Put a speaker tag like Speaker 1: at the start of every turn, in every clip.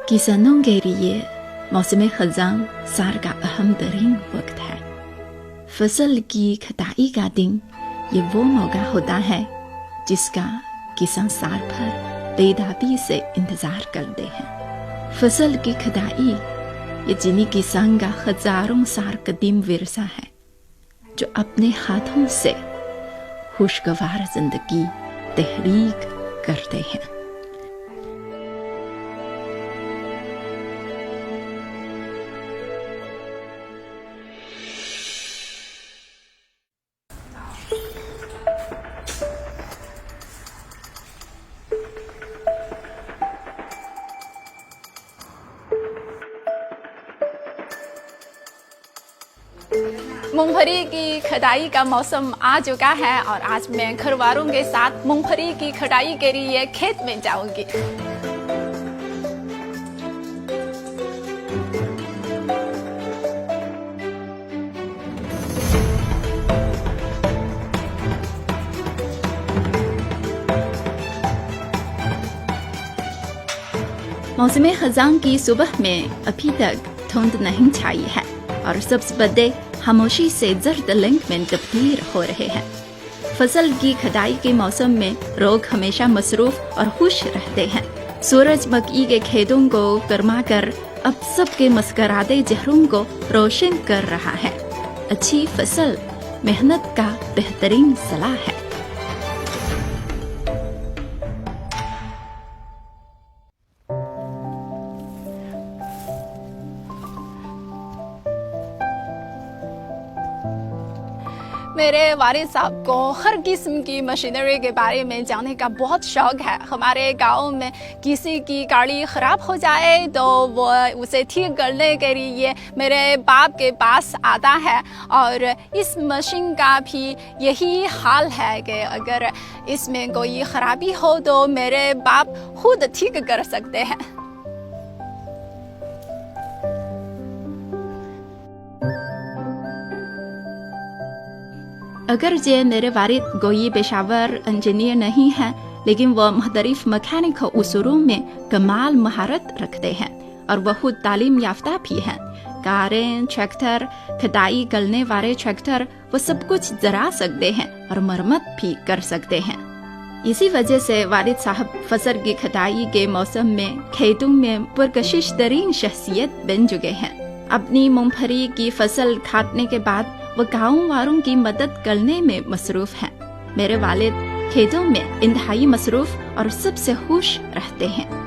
Speaker 1: किसानों के लिए मौसम खज़ां साल का अहम तरीन वक्त है। फसल की कटाई का दिन ये वो मौका होता है जिसका किसान साल भर बेताबी से इंतजार करते हैं। फसल की कटाई ये चीनी किसान का हजारों साल कदीम विरसा है, जो अपने हाथों से खुशगवार जिंदगी तहरीक करते हैं।
Speaker 2: मूंगफली की कटाई का मौसम आ चुका है और आज मैं घर वालों के साथ मूंगफली की कटाई के लिए खेत में जाऊंगी।
Speaker 1: मौसम खज़ां की सुबह में अभी तक धुंध नहीं छाई है और सब्ज पत्ते खामोशी से जर्द रंग में तब्दील हो रहे हैं। फसल की कटाई के मौसम में लोग हमेशा मसरूफ और खुश रहते हैं। सूरज मक्की के खेतों को गर्मा कर अब सबके मुस्कुराते चेहरों को रोशन कर रहा है। अच्छी फसल मेहनत का बेहतरीन सलाह है।
Speaker 2: मेरे वालिद साहब को हर किस्म की मशीनरी के बारे में जानने का बहुत शौक है। हमारे गांव में किसी की गाड़ी ख़राब हो जाए तो वो उसे ठीक करने के लिए मेरे बाप के पास आता है, और इस मशीन का भी यही हाल है कि अगर इसमें कोई ख़राबी हो तो मेरे बाप खुद ठीक कर सकते हैं।
Speaker 1: अगरचे मेरे वालिद कोई पेशावर इंजीनियर नहीं है, लेकिन वह मुख्तलिफ मैकेनिकल उसूलों में कमाल महारत रखते हैं और वह खुद तालीम याफ्ता भी हैं। कारें, ट्रैक्टर, कटाई करने वाले ट्रैक्टर वो सब कुछ चला सकते हैं और मरम्मत भी कर सकते हैं। इसी वजह से वालिद साहब फसल की कटाई के मौसम में खेतों में पुरकशिश तरीन शख्सियत बन चुके हैं। अपनी मूंगफली की फसल काटने के बाद वो गाँव वालों की मदद करने में मसरूफ हैं। मेरे वालिद खेतों में इंतहाई मसरूफ और सबसे खुश रहते हैं।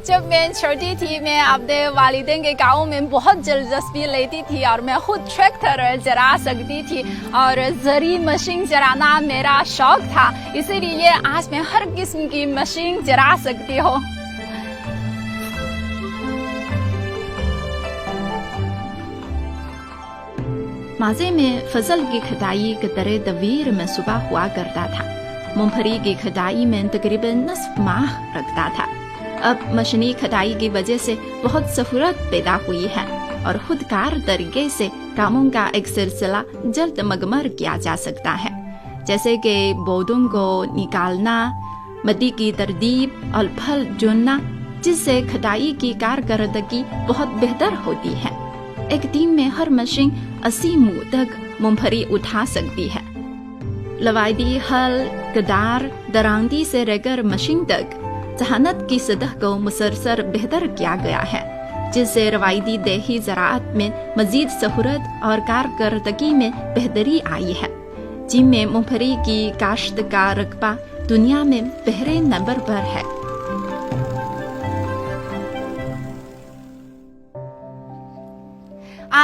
Speaker 2: जब मैं छोटी थी, मैं अपने वालिदैन के गाँव में बहुत दिलचस्पी लेती थी और मैं खुद ट्रैक्टर चला सकती थी और जरी मशीन चलाना मेरा शौक था। इसीलिए आज मैं हर किस्म की मशीन चला सकती हूँ।
Speaker 1: माज़े में फसल की कटाई के तरह तवीर मंसूबा हुआ करता था। मूंगफली की कटाई में तकरीबन 9 माह लगता था। अब मशीनी कटाई की वजह से बहुत सहूलत पैदा हुई है और खुदकार तरीके से कामों का एक सिलसिला जल्द मगमर किया जा सकता है, जैसे कि पौधों को निकालना, मिट्टी की तरतीब और फल चुनना, जिससे कटाई की कारकर्दगी बहुत बेहतर होती है। एक दिन में हर मशीन 80 मुँह तक मूंगफली उठा सकती है। लवादी हल, गदार, दरांती से लेकर मशीन तक जहानत की सतह को मुसलसल बेहतर किया गया है, जिससे रवायती देही ज़राअत में मजीद सहूलत और कारकर्दगी में बेहतरी आई है, जिनमें मूंगफली की काश्त का रकबा दुनिया में पहले नंबर पर है।